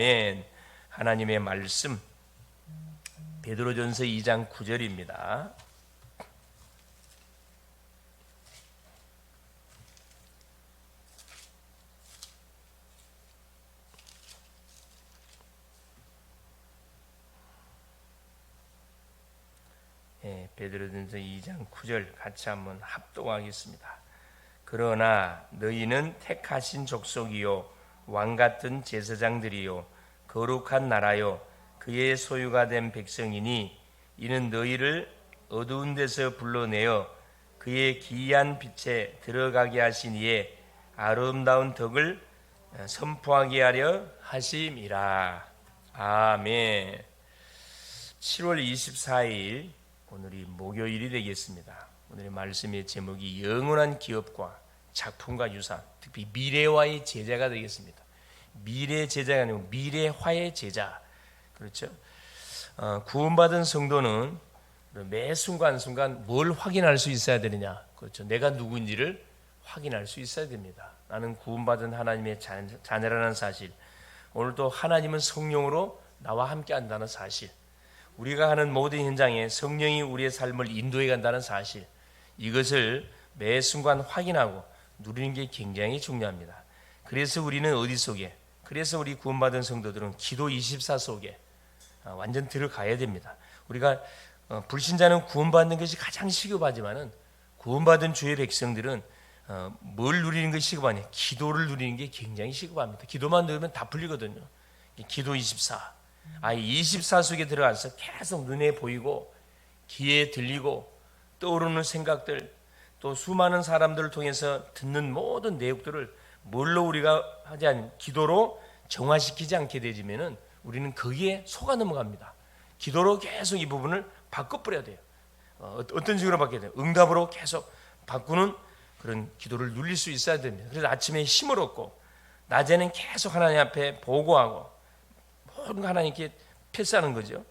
아멘. 하나님의 말씀 베드로전서 2장 9절입니다. 베드로전서 2장 9절 같이 한번 합독하겠습니다. 그러나 너희는 택하신 족속이요 왕같은 제사장들이요 거룩한 나라요 그의 소유가 된 백성이니 이는 너희를 어두운 데서 불러내어 그의 기이한 빛에 들어가게 하신 이의 아름다운 덕을 선포하게 하려 하심이라. 아멘. 7월 24일 오늘이 목요일이 되겠습니다. 오늘의 말씀의 제목이 영원한 기업과 작품과 유산, 특히 미래와의 제자가 되겠습니다. 미래 제자가 아니고 미래화의 제자. 그렇죠? 구원받은 성도는 매 순간순간 뭘 확인할 수 있어야 되느냐? 그렇죠? 내가 누구인지를 확인할 수 있어야 됩니다. 나는 구원받은 하나님의 자녀라는 사실, 오늘도 하나님은 성령으로 나와 함께 한다는 사실, 우리가 하는 모든 현장에 성령이 우리의 삶을 인도해 간다는 사실, 이것을 매 순간 확인하고 누리는 게 굉장히 중요합니다. 그래서 우리는 어디 속에, 그래서 우리 구원받은 성도들은 기도 24 속에 완전 들어가야 됩니다. 우리가 불신자는 구원받는 것이 가장 시급하지만은 구원받은 주의 백성들은 뭘 누리는 것이 시급하냐? 기도를 누리는 게 굉장히 시급합니다. 기도만 누리면 다 풀리거든요. 기도 24. 24 속에 들어가서 계속 눈에 보이고 귀에 들리고 떠오르는 생각들, 또 수많은 사람들을 통해서 듣는 모든 내용들을 뭘로 우리가 하지 않는 기도로 정화시키지 않게 되지면은 우리는 거기에 속아 넘어갑니다. 기도로 계속 이 부분을 바꿔버려야 돼요. 어떤 식으로 바꿔야 돼요? 응답으로 계속 바꾸는 그런 기도를 누릴 수 있어야 됩니다. 그래서 아침에 힘을 얻고 낮에는 계속 하나님 앞에 보고하고 모든 거 하나님께 패스하는 거죠.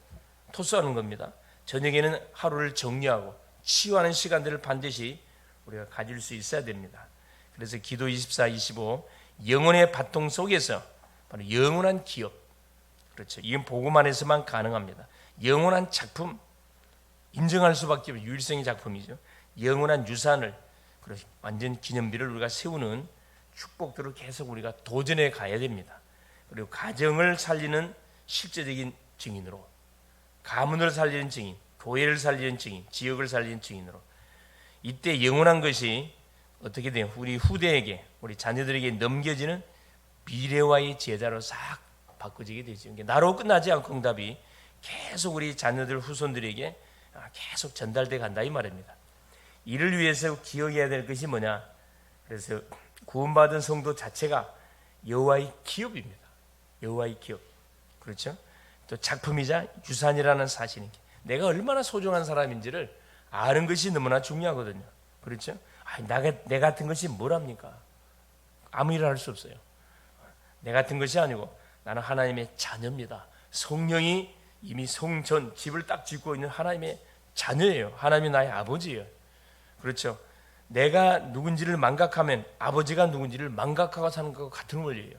토스하는 겁니다. 저녁에는 하루를 정리하고 치유하는 시간들을 반드시 우리가 가질 수 있어야 됩니다. 그래서 기도 24, 25 영혼의 바통 속에서 바로 영원한 기업, 그렇죠. 이건 복음 안에서만 가능합니다. 영원한 작품, 인정할 수밖에 없는 유일성의 작품이죠. 영원한 유산을, 완전 기념비를 우리가 세우는 축복들을 계속 우리가 도전해 가야 됩니다. 그리고 가정을 살리는 실제적인 증인으로, 가문을 살리는 증인, 교회를 살리는 증인, 지역을 살리는 증인으로, 이때 영원한 것이 어떻게 돼요? 우리 후대에게, 우리 자녀들에게 넘겨지는 미래와의 제자로 싹 바꿔지게 되죠. 나로 끝나지 않고 응답이 계속 우리 자녀들, 후손들에게 계속 전달돼 간다 이 말입니다. 이를 위해서 기억해야 될 것이 뭐냐? 그래서 구원받은 성도 자체가 여호와의 기업입니다. 여호와의 기업, 그렇죠? 또 작품이자 유산이라는 사실인 게, 내가 얼마나 소중한 사람인지를 아는 것이 너무나 중요하거든요. 그렇죠? 내 같은 것이 뭐랍니까? 아무 일을 할 수 없어요. 내 같은 것이 아니고 나는 하나님의 자녀입니다. 성령이 이미 성전, 집을 딱 짓고 있는 하나님의 자녀예요. 하나님이 나의 아버지예요. 그렇죠? 내가 누군지를 망각하면 아버지가 누군지를 망각하고 사는 것과 같은 원리예요.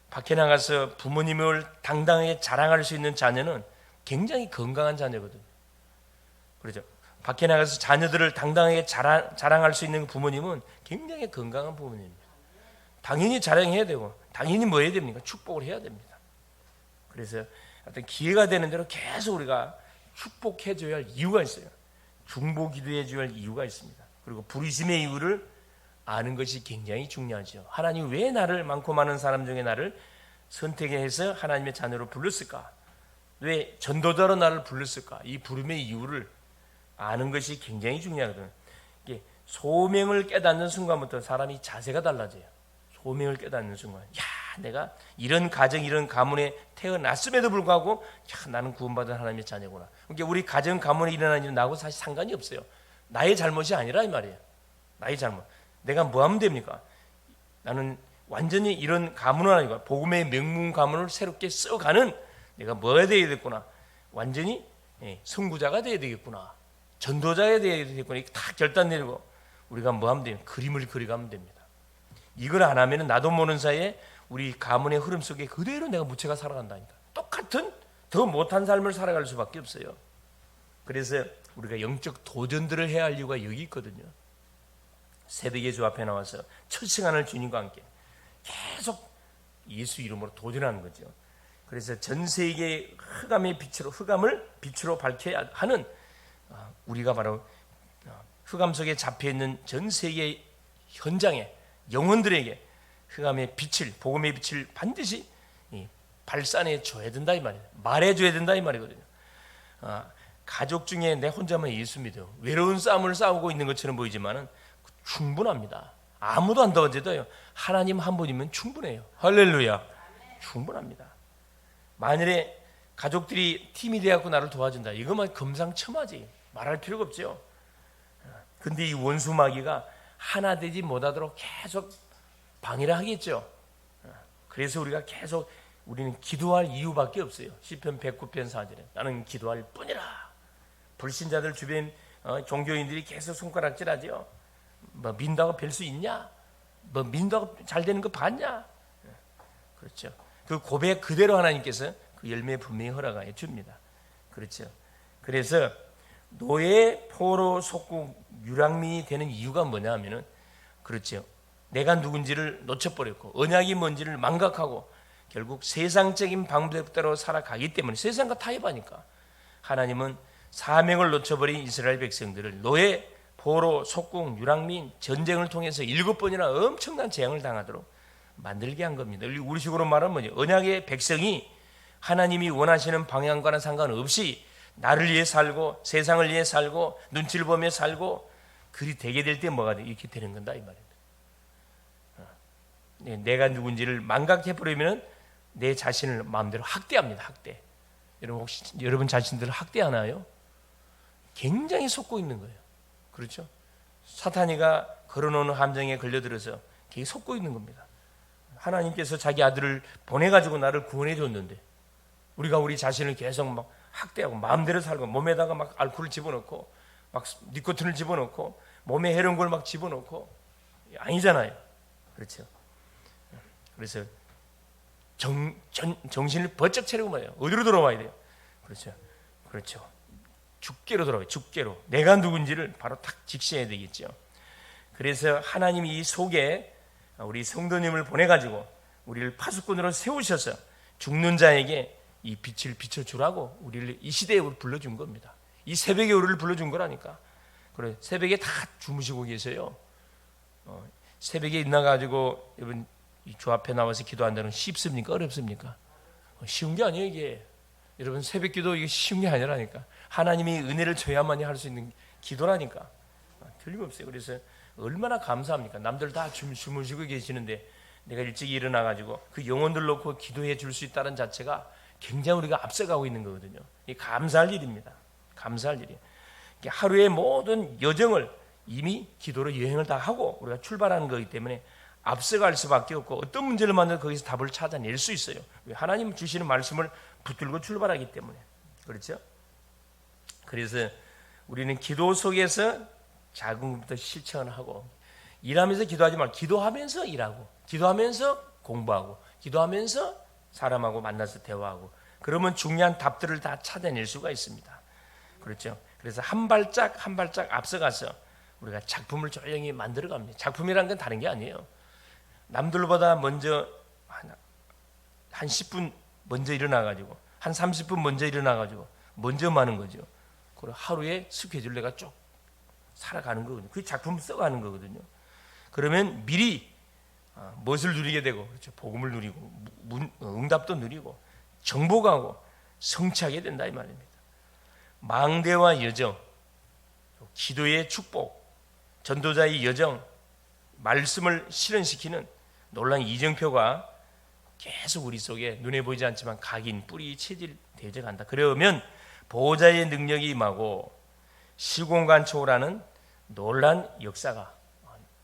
밖에 나가서 부모님을 당당하게 자랑할 수 있는 자녀는 굉장히 건강한 자녀거든요. 그렇죠? 밖에 나가서 자녀들을 당당하게 자랑할 수 있는 부모님은 굉장히 건강한 부모님입니다. 당연히 자랑해야 되고, 당연히 뭐 해야 됩니까? 축복을 해야 됩니다. 그래서 어떤 기회가 되는 대로 계속 우리가 축복해줘야 할 이유가 있어요. 중보 기도해줘야 할 이유가 있습니다. 그리고 부르심의 이유를 아는 것이 굉장히 중요하죠. 하나님 왜 나를, 많고 많은 사람 중에 나를 선택해서 하나님의 자녀로 불렀을까? 왜 전도자로 나를 불렀을까? 이 부름의 이유를 아는 것이 굉장히 중요하거든요. 소명을 깨닫는 순간부터 사람이 자세가 달라져요. 소명을 깨닫는 순간, 내가 이런 가정, 이런 가문에 태어났음에도 불구하고 나는 구원받은 하나님의 자녀구나. 그러니까 우리 가정, 가문에 일어나는 일은 나하고 사실 상관이 없어요. 나의 잘못이 아니라 이 말이에요. 나의 잘못. 내가 뭐 하면 됩니까? 나는 완전히 이런 가문은 아니고 복음의 명문 가문을 새롭게 써가는, 내가 뭐 해야 되겠구나. 완전히 선구자가 되어야 되겠구나. 전도자가 되어야 되겠구나. 이렇게 다 결단 내리고 우리가 뭐 하면 돼요? 그림을 그려가면 됩니다. 이걸 안 하면 나도 모르는 사이에 우리 가문의 흐름 속에 그대로 내가 무채가 살아간다니까. 똑같은 더 못한 삶을 살아갈 수밖에 없어요. 그래서 우리가 영적 도전들을 해야 할 이유가 여기 있거든요. 새벽에 주 앞에 나와서 첫 시간을 주님과 함께 계속 예수 이름으로 도전하는 거죠. 그래서 전 세계 흑암을 빛으로 밝혀야 하는 우리가 바로 흑암 속에 잡혀 있는 전 세계 현장에 영혼들에게 흑암의 빛을, 복음의 빛을 반드시 발산해 줘야 된다 이 말이에요. 말해 줘야 된다 이 말이거든요. 가족 중에 내 혼자만 예수 믿어요. 외로운 싸움을 싸우고 있는 것처럼 보이지만은 충분합니다. 아무도 안 도와줘도요. 하나님 한 분이면 충분해요. 할렐루야. 충분합니다. 만일에 가족들이 팀이 되어서 나를 도와준다. 이거만 금상첨화지. 말할 필요가 없죠. 근데 이 원수 마귀가 하나 되지 못하도록 계속 방해를 하겠죠. 그래서 우리가 계속 우리는 기도할 이유밖에 없어요. 시편 109편 4절에 나는 기도할 뿐이라. 불신자들 주변 종교인들이 계속 손가락질하죠. 뭐 민다고 별 수 있냐? 뭐 민다고 잘 되는 거 봤냐? 그렇죠. 그 고백 그대로 하나님께서 그 열매 분명히 허락하여 줍니다. 그렇죠. 그래서 노예, 포로, 속국, 유랑민이 되는 이유가 뭐냐 하면은 그렇죠. 내가 누군지를 놓쳐버렸고 언약이 뭔지를 망각하고 결국 세상적인 방법대로 살아가기 때문에 세상과 타협하니까 하나님은 사명을 놓쳐버린 이스라엘 백성들을 노예, 포로, 속국, 유랑민, 전쟁을 통해서 7번이나 엄청난 재앙을 당하도록 만들게 한 겁니다. 우리식으로 말하면 뭐죠? 언약의 백성이 하나님이 원하시는 방향과는 상관없이 나를 위해 살고 세상을 위해 살고 눈치를 보며 살고 그리 되게 될 때 뭐가 돼? 이렇게 되는 건다 이 말입니다. 내가 누군지를 망각해버리면 내 자신을 마음대로 학대합니다. 학대. 여러분 혹시 여러분 자신들을 학대하나요? 굉장히 속고 있는 거예요. 그렇죠? 사탄이가 걸어놓은 함정에 걸려들어서 되게 속고 있는 겁니다. 하나님께서 자기 아들을 보내가지고 나를 구원해 줬는데 우리가 우리 자신을 계속 막 학대하고 마음대로 살고 몸에다가 막 알코올을 집어넣고 막 니코틴을 집어넣고 몸에 해로운 걸 막 집어넣고 아니잖아요. 그렇죠? 그래서 정신을 번쩍 차리고 말이에요. 어디로 돌아와야 돼요? 그렇죠. 그렇죠. 주께로 돌아와요. 주께로. 내가 누군지를 바로 딱 직시해야 되겠죠. 그래서 하나님이 이 속에 우리 성도님을 보내가지고 우리를 파수꾼으로 세우셔서 죽는 자에게 이 빛을 비춰주라고 우리를 이 시대에 불러준 겁니다. 이 새벽에 우리를 불러준 거라니까. 그래 새벽에 다 주무시고 계세요. 새벽에 일어나가지고 여러분 이 주 앞에 나와서 기도한다는 쉽습니까? 어렵습니까? 쉬운 게 아니에요 이게. 여러분 새벽 기도 이게 쉬운 게 아니라니까. 하나님이 은혜를 줘야만이 할 수 있는 기도라니까. 틀림없어요. 그래서 얼마나 감사합니까? 남들 다 주무시고 계시는데 내가 일찍 일어나가지고 그 영혼들 놓고 기도해 줄 수 있다는 자체가 굉장히 우리가 앞서가고 있는 거거든요. 이 감사할 일입니다. 감사할 일이에요. 하루의 모든 여정을 이미 기도로 여행을 다 하고 우리가 출발하는 거기 때문에 앞서갈 수밖에 없고 어떤 문제를 만나도 거기서 답을 찾아낼 수 있어요. 하나님 주시는 말씀을 붙들고 출발하기 때문에. 그렇죠? 그래서 우리는 기도 속에서 작은 것부터 실천을 하고 일하면서 기도하지 말고 기도하면서 일하고 기도하면서 공부하고 기도하면서 사람하고 만나서 대화하고 그러면 중요한 답들을 다 찾아낼 수가 있습니다. 그렇죠? 그래서 한 발짝 한 발짝 앞서가서 우리가 작품을 조용히 만들어갑니다. 작품이란 건 다른 게 아니에요. 남들보다 먼저 한 10분 먼저 일어나가지고 한 30분 먼저 일어나가지고 먼저 마는 거죠. 그리고 하루에 스케줄 내가 쭉 살아가는 거거든요. 그게 작품 써가는 거거든요. 그러면 미리 무엇을 누리게 되고 그렇죠. 복음을 누리고 응답도 누리고 정복하고 성취하게 된다 이 말입니다. 망대와 여정, 기도의 축복, 전도자의 여정, 말씀을 실현시키는 놀라운 이정표가 계속 우리 속에 눈에 보이지 않지만 각인, 뿌리, 체질 대적한다. 그러면 보호자의 능력이 임하고 시공간 초월하는 놀란 역사가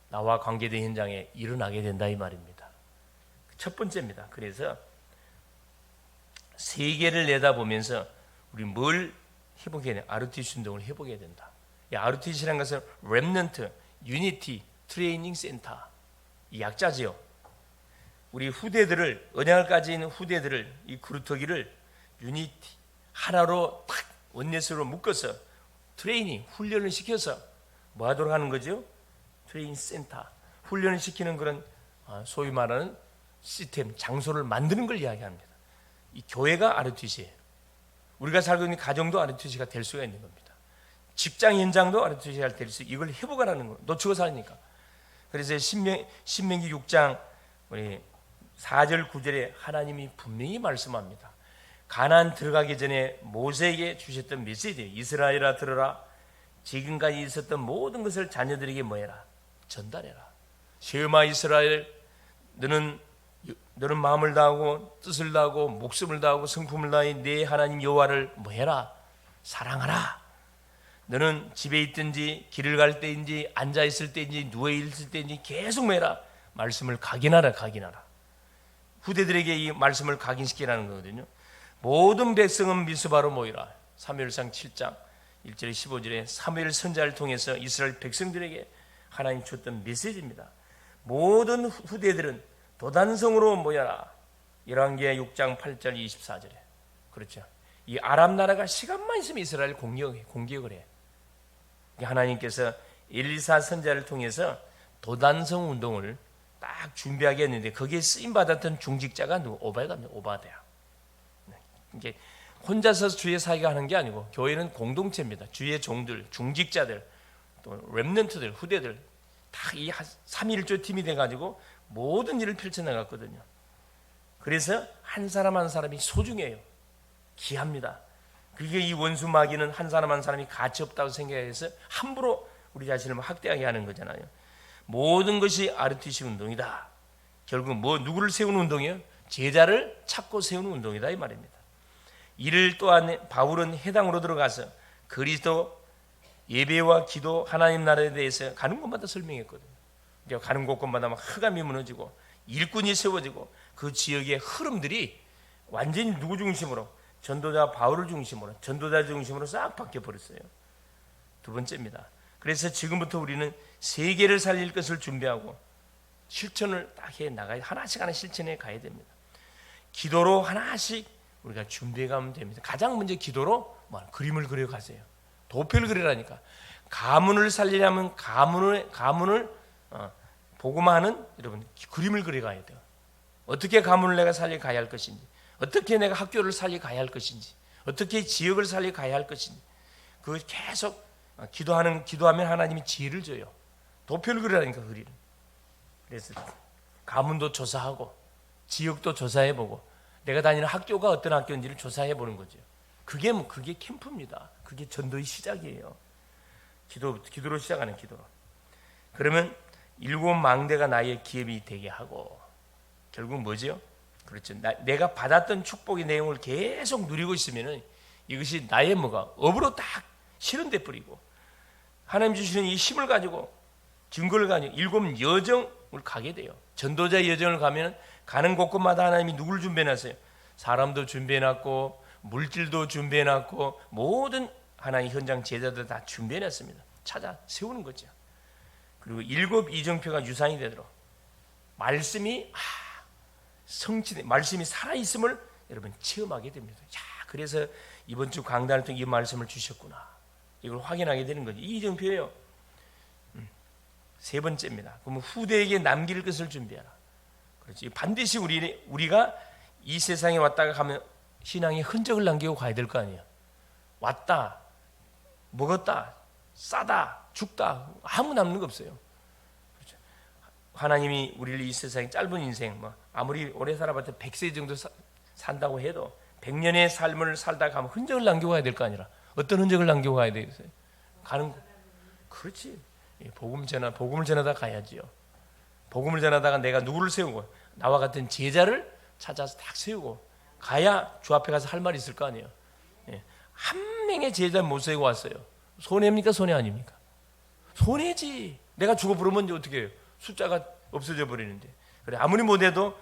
나와 관계된 현장에 일어나게 된다 이 말입니다. 첫 번째입니다. 그래서 세계를 내다보면서 우리 뭘 해보게 돼? RTC 운동을 해보게 된다. 이 RTC라는 것은 Remnant Unity 트레이닝 센터 이 약자지요. 우리 후대들을, 언약을 가진 후대들을, 이 그루터기를 유니티 하나로 탁 원내스로 묶어서 트레이닝, 훈련을 시켜서 뭐 하도록 하는 거죠? 트레이닝 센터, 훈련을 시키는 그런 소위 말하는 시스템, 장소를 만드는 걸 이야기합니다. 이 교회가 RUTC예요. 우리가 살고 있는 가정도 RUTC가 될 수가 있는 겁니다. 직장 현장도 RUTC가 될 수, 이걸 회복하라는 거. 놓치고 사니까. 그래서 신명기 6장 우리 4절 9절에 하나님이 분명히 말씀합니다. 가나안 들어가기 전에 모세에게 주셨던 메시지, 이스라엘아 들어라. 지금까지 있었던 모든 것을 자녀들에게 뭐해라? 전달해라. 시험아 이스라엘, 너는 마음을 다하고 뜻을 다하고 목숨을 다하고 성품을 다해 내 하나님 여호와를 뭐해라? 사랑하라. 너는 집에 있든지 길을 갈 때인지 앉아 있을 때인지 누워 있을 때인지 계속 뭐해라? 말씀을 각인하라. 후대들에게 이 말씀을 각인시키라는 거거든요. 모든 백성은 미스바로 모이라. 사무엘상 7장 1절에 15절에 사무엘 선지자를 통해서 이스라엘 백성들에게 하나님 줬던 메시지입니다. 모든 후대들은 도단성으로 모여라. 열왕기하 6장 8절 24절에. 그렇죠. 이 아람 나라가 시간만 있으면 이스라엘 공격을 해. 하나님께서 엘리사 선지자를 통해서 도단성 운동을 딱 준비하게 했는데 거기에 쓰임 받았던 중직자가 누구? 오바댜. 이게 혼자서 주의 사역을 하는 게 아니고 교회는 공동체입니다. 주의 종들, 중직자들, 또 렘넌트들, 후대들 다 이 3.1조 팀이 돼가지고 모든 일을 펼쳐나갔거든요. 그래서 한 사람 한 사람이 소중해요. 귀합니다. 그게 이 원수 마귀는 한 사람 한 사람이 가치 없다고 생각해서 함부로 우리 자신을 학대하게 하는 거잖아요. 모든 것이 RUTC 운동이다. 결국 누구를 세우는 운동이에요? 제자를 찾고 세우는 운동이다 이 말입니다. 이를 또한 바울은 해당으로 들어가서 그리스도 예배와 기도, 하나님 나라에 대해서 가는 곳마다 설명했거든요. 그러니까 가는 곳곳마다 막 흑암이 무너지고 일꾼이 세워지고 그 지역의 흐름들이 완전히 누구 중심으로? 전도자 바울을 중심으로, 전도자 중심으로 싹 바뀌어 버렸어요. 두 번째입니다. 그래서 지금부터 우리는 세계를 살릴 것을 준비하고 실천을 딱 해 나가야, 하나씩 실천해 가야 됩니다. 기도로 하나씩 우리가 준비해 가면 됩니다. 가장 먼저 기도로 그림을 그려 가세요. 도표를 그리라니까. 가문을 살리려면 가문을 복음하는 여러분 그림을 그려 가야 돼요. 어떻게 가문을 내가 살려 가야 할 것인지, 어떻게 내가 학교를 살려 가야 할 것인지, 어떻게 지역을 살려 가야 할 것인지, 그 계속 기도하면 하나님이 지혜를 줘요. 도표를 그리라니까 그리는. 그래서 가문도 조사하고 지역도 조사해보고 내가 다니는 학교가 어떤 학교인지를 조사해보는 거죠. 그게 캠프입니다. 그게 전도의 시작이에요. 기도로 시작하는 기도로. 그러면 7망대가 나의 기업이 되게 하고 결국 뭐죠? 그렇죠. 내가 받았던 축복의 내용을 계속 누리고 있으면은 이것이 나의 업으로 딱 실현돼 버리고 하나님 주시는 이 힘을 가지고 증거를 가지고 7 여정을 가게 돼요. 전도자 여정을 가면 가는 곳곳마다 하나님이 누구를 준비해놨어요? 사람도 준비해놨고 물질도 준비해놨고 모든 하나님 현장 제자들 다 준비해놨습니다. 찾아 세우는 거죠. 그리고 7 이정표가 유산이 되도록 말씀이 성취돼, 말씀이 살아있음을 여러분 체험하게 됩니다. 그래서 이번 주 강단을 통해 이 말씀을 주셨구나, 이걸 확인하게 되는 거죠. 이 이정표예요. 세 번째입니다. 그러면 후대에게 남길 것을 준비하라. 그렇지. 반드시 우리가 이 세상에 왔다가 가면 신앙의 흔적을 남기고 가야 될 거 아니에요. 왔다, 먹었다, 싸다, 죽다, 아무 남는 거 없어요. 그렇죠. 하나님이 우리를 이 세상에 짧은 인생, 아무리 오래 살아봤자 100세 정도 산다고 해도 100년의 삶을 살다 가면 흔적을 남기고 가야 될 거 아니라 어떤 흔적을 남기고 가야 되겠어요? 그렇지. 복음을 전하다 가야지요. 복음을 전하다가 내가 누구를 세우고 나와 같은 제자를 찾아서 딱 세우고 가야 주 앞에 가서 할 말이 있을 거 아니에요. 한 명의 제자 못 세우고 왔어요. 손해입니까? 손해 아닙니까? 손해지. 내가 죽어 부르면 이제 어떻게 해요? 숫자가 없어져 버리는데. 그래, 아무리 못해도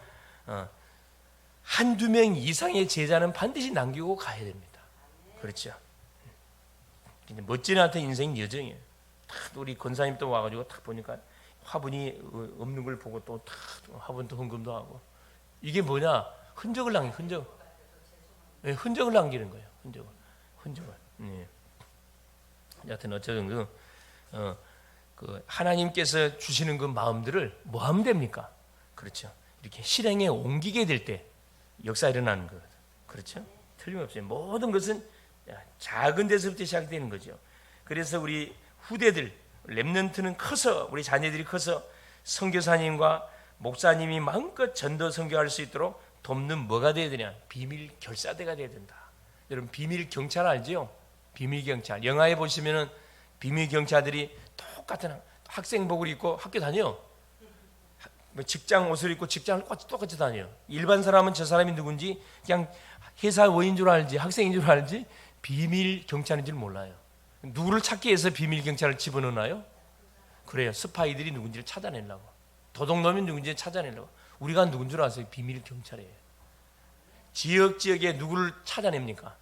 한두 명 이상의 제자는 반드시 남기고 가야 됩니다. 그렇죠. 멋진 하여튼 인생 여정이에요. 우리 권사님 또 와가지고 딱 보니까 화분이 없는 걸 보고 또 화분도 헌금도 하고 이게 뭐냐? 흔적을 네, 흔적을 남기는 거예요. 흔적을. 네. 여하튼 어쨌든 그 하나님께서 주시는 그 마음들을 뭐 하면 됩니까? 그렇죠. 이렇게 실행에 옮기게 될 때 역사 일어나는 거거든. 그렇죠? 틀림없어요. 모든 것은 작은 데서부터 시작되는 거죠. 그래서 우리 후대들 렘넌트는 커서 우리 자녀들이 커서 선교사님과 목사님이 마음껏 전도 선교할 수 있도록 돕는 뭐가 돼야 되냐? 비밀 결사대가 돼야 된다. 여러분 비밀 경찰 알죠? 비밀 경찰. 영화에 보시면은 비밀 경찰들이 똑같은 학생복을 입고 학교 다녀. 직장 옷을 입고 직장을 똑같이 다녀. 일반 사람은 저 사람이 누군지 그냥 회사원인 줄 알지 학생인 줄 알지 비밀 경찰인 줄 몰라요. 누구를 찾기 위해서 비밀 경찰을 집어넣나요? 그래요. 스파이들이 누군지를 찾아내려고. 도둑놈이 누군지 찾아내려고. 우리가 누군 줄 아세요? 비밀 경찰이에요. 지역에 누구를 찾아냅니까?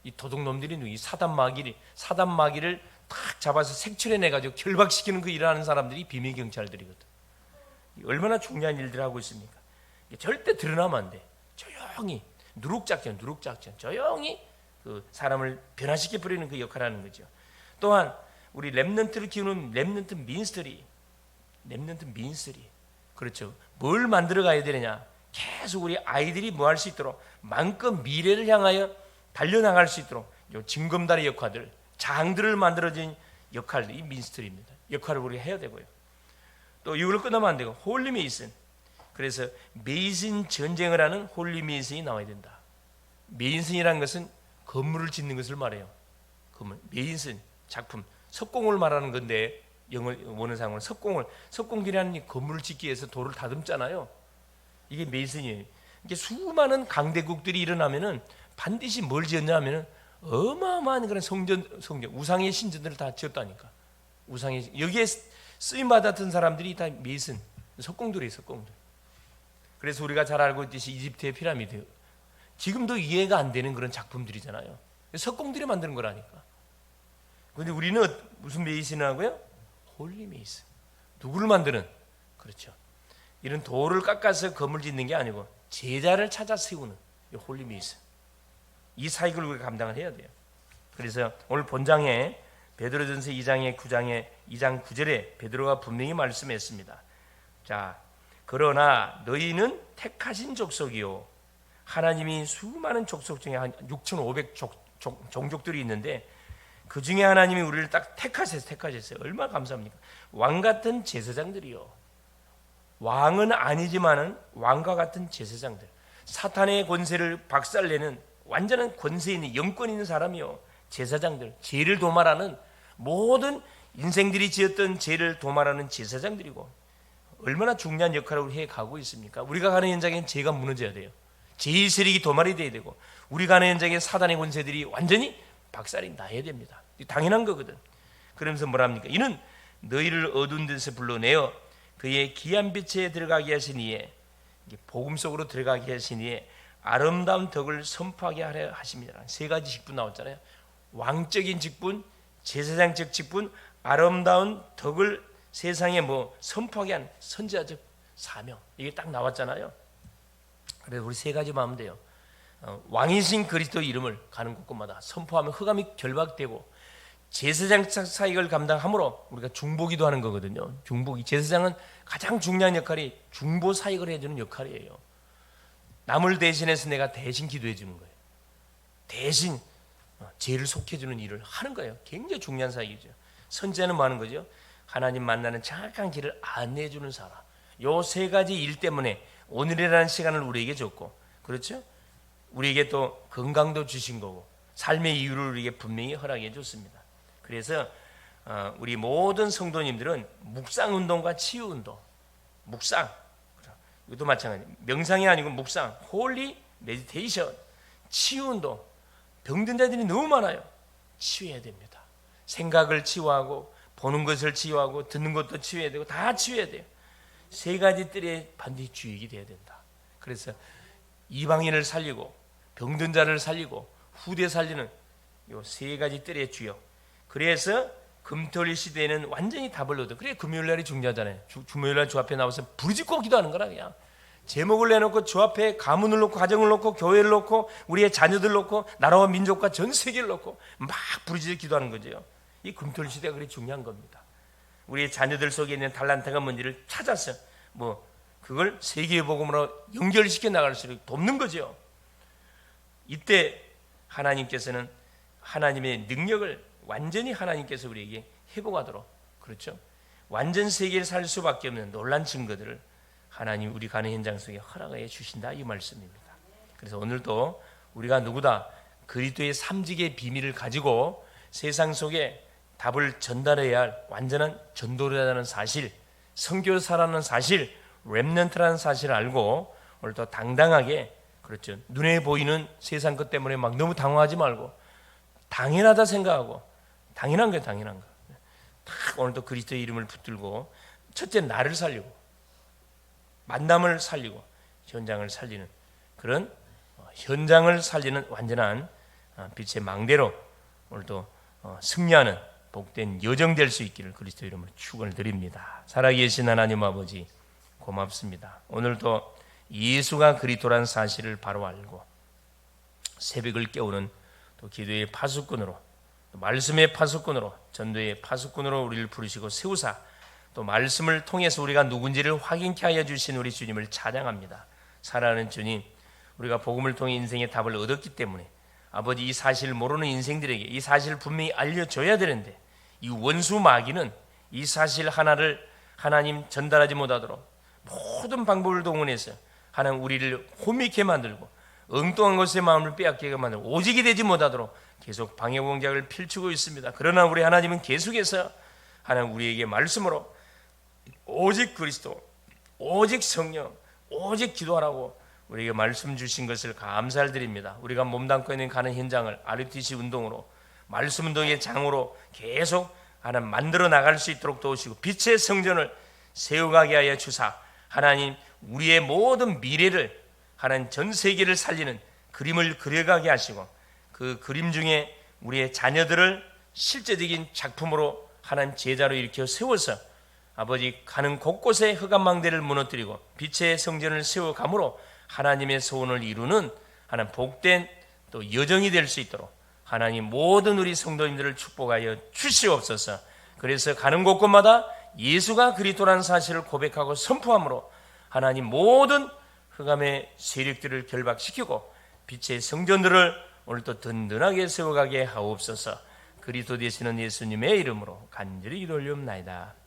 이 도둑놈들이 누구? 이 사단 마귀를 탁 잡아서 색출해내가지고 결박시키는 그 일하는 사람들이 비밀 경찰들이거든. 얼마나 중요한 일들을 하고 있습니까? 절대 드러나면 안 돼. 조용히 누룩작전 조용히 그 사람을 변화시켜 버리는 그 역할을 하는 거죠. 또한 우리 렘넌트를 키우는 렘넌트 민스터리 그렇죠. 뭘 만들어 가야 되느냐? 계속 우리 아이들이 뭐 할 수 있도록 마음껏 미래를 향하여 달려나갈 수 있도록 요 징검다리 역할들, 장들을 만들어진 역할들, 이 민스터리입니다. 역할을 우리가 해야 되고요. 또 이걸 끝나면 안 되고 홀리 메이슨. 그래서 메이슨 전쟁을 하는 홀리 메이슨이 나와야 된다. 메이슨이라는 것은 건물을 짓는 것을 말해요. 메이슨 작품, 석공을 말하는 건데 영어 원어상으로 석공기라는 건물을 짓기 위해서 돌을 다듬잖아요. 이게 메이슨이에요. 이게 수많은 강대국들이 일어나면은 반드시 뭘 지었냐면은 어마어마한 그런 성전 우상의 신전들을 다 지었다니까. 여기에 쓰임 받았던 사람들이 다 메이슨 석공들이에요. 그래서 우리가 잘 알고 있듯이 이집트의 피라미드 지금도 이해가 안 되는 그런 작품들이잖아요. 석공들이 만드는 거라니까. 그런데 우리는 무슨 메이슨을 하고요? 홀리 메이슨. 누구를 만드는? 그렇죠. 이런 돌을 깎아서 건물 짓는 게 아니고 제자를 찾아 세우는 홀리 메이슨. 이 사역을 우리가 감당을 해야 돼요. 그래서 오늘 본장에 베드로전서 2장 9절에 베드로가 분명히 말씀했습니다. 자, 그러나 너희는 택하신 족속이요. 하나님이 수많은 족속 중에 한 6,500 종족들이 있는데 그 중에 하나님이 우리를 딱 택하셨어요. 얼마나 감사합니까? 왕 같은 제사장들이요. 왕은 아니지만은 왕과 같은 제사장들. 사탄의 권세를 박살내는 완전한 권세 있는 영권 있는 사람이요. 제사장들, 죄를 도말하는 모든 인생들이 지었던 죄를 도말하는 제사장들이고 얼마나 중요한 역할을 해가고 있습니까? 우리가 가는 현장엔 죄가 무너져야 돼요. 죄의 세력이 도말이 돼야 되고 우리가 가는 현장에 사단의 권세들이 완전히 박살이 나야 됩니다. 당연한 거거든. 그러면서 뭐랍니까? 이는 너희를 어두운 데서 불러내어 그의 귀한 빛에 들어가게 하시니에 복음 속으로 들어가게 하시니에 아름다운 덕을 선포하게 하려 하십니다. 세 가지 직분 나왔잖아요. 왕적인 직분, 제사장적 직분, 아름다운 덕을 세상에 선포하게 한 선지자적 사명. 이게 딱 나왔잖아요. 그래서 우리 세 가지만 하면 돼요. 왕이신 그리스도 이름을 가는 곳곳마다 선포하면 흑암이 결박되고 제사장 사역을 감당함으로 우리가 중보기도 하는 거거든요. 중보기. 제사장은 가장 중요한 역할이 중보 사역을 해주는 역할이에요. 남을 대신해서 내가 대신 기도해 주는 거예요. 대신 죄를 속해주는 일을 하는 거예요. 굉장히 중요한 사역이죠. 선지자는 뭐 하는 거죠? 하나님 만나는 정확한 길을 안내해 주는 사람. 요 세 가지 일 때문에 오늘이라는 시간을 우리에게 줬고, 그렇죠? 우리에게 또 건강도 주신 거고 삶의 이유를 우리에게 분명히 허락해 줬습니다. 그래서 우리 모든 성도님들은 묵상운동과 치유운동, 묵상, 이것도 마찬가지. 명상이 아니고 묵상, 홀리 메디테이션, 치유운동. 병든 자들이 너무 많아요. 치유해야 됩니다. 생각을 치유하고 보는 것을 치유하고 듣는 것도 치유해야 되고 다 치유해야 돼요. 세 가지 뜰에 반드시 주의가 돼야 된다. 그래서 이방인을 살리고 병든 자를 살리고 후대 살리는 요 세 가지 뜰의 주역. 그래서 금토일 시대에는 완전히 답을 얻어. 그래 금요일날이 중요하잖아요. 주목요일날 주 앞에 나와서 부르짖고 기도하는 거라 그냥 제목을 내놓고 주 앞에 가문을 놓고 가정을 놓고 교회를 놓고 우리의 자녀들 놓고 나라와 민족과 전 세계를 놓고 막 부르짖어 기도하는 거죠. 이 금토일 시대가 그리 중요한 겁니다. 우리의 자녀들 속에 있는 달란트가 뭔지를 찾아서 그걸 세계의 복음으로 연결시켜 나갈 수 있도록 돕는 거죠. 이때 하나님께서는 하나님의 능력을 완전히 하나님께서 우리에게 회복하도록, 그렇죠, 완전 세계를 살 수밖에 없는 놀란 증거들을 하나님 우리 가는 현장 속에 허락해 주신다, 이 말씀입니다. 그래서 오늘도 우리가 누구다 그리스도의 삼직의 비밀을 가지고 세상 속에 답을 전달해야 할 완전한 전도자라는 사실, 선교사라는 사실, 렘넌트라는 사실을 알고 오늘도 당당하게, 그렇죠, 눈에 보이는 세상 것 때문에 막 너무 당황하지 말고 당연하다 생각하고, 당연한 거예요, 당연한 거. 딱 오늘도 그리스도의 이름을 붙들고 첫째 나를 살리고 만남을 살리고 현장을 살리는 그런 현장을 살리는 완전한 빛의 망대로 오늘도 승리하는 복된 여정 될 수 있기를 그리스도 이름으로 축원을 드립니다. 살아계신 하나님 아버지 고맙습니다. 오늘도 예수가 그리스도라는 사실을 바로 알고 새벽을 깨우는 또 기도의 파수꾼으로, 또 말씀의 파수꾼으로, 전도의 파수꾼으로 우리를 부르시고 세우사 또 말씀을 통해서 우리가 누군지를 확인케 하여 주신 우리 주님을 찬양합니다. 사랑하는 주님, 우리가 복음을 통해 인생의 답을 얻었기 때문에 아버지 이 사실을 모르는 인생들에게 이 사실을 분명히 알려줘야 되는데 이 원수 마귀는 이 사실 하나를 하나님 전달하지 못하도록 모든 방법을 동원해서 하나님 우리를 호미케 만들고 엉뚱한 것에 마음을 빼앗기게 만들고 오직이 되지 못하도록 계속 방해 공작을 펼치고 있습니다. 그러나 우리 하나님은 계속해서 하나님 우리에게 말씀으로 오직 그리스도, 오직 성령, 오직 기도하라고 우리에게 말씀 주신 것을 감사를 드립니다. 우리가 몸담고 있는 가는 현장을 RUTC 운동으로, 말씀 운동의 장으로 계속 하나님 만들어 나갈 수 있도록 도우시고 빛의 성전을 세워가게 하여 주사 하나님 우리의 모든 미래를 하나님 전 세계를 살리는 그림을 그려가게 하시고 그 그림 중에 우리의 자녀들을 실제적인 작품으로 하나님 제자로 일으켜 세워서 아버지 가는 곳곳에 흑암망대를 무너뜨리고 빛의 성전을 세워감으로 하나님의 소원을 이루는 하나님 복된 또 여정이 될 수 있도록 하나님 모든 우리 성도님들을 축복하여 주시옵소서. 그래서 가는 곳곳마다 예수가 그리스도라는 사실을 고백하고 선포함으로 하나님 모든 흑암의 세력들을 결박시키고 빛의 성전들을 오늘도 든든하게 세워가게 하옵소서. 그리스도 되시는 예수님의 이름으로 간절히 기도 올리옵나이다.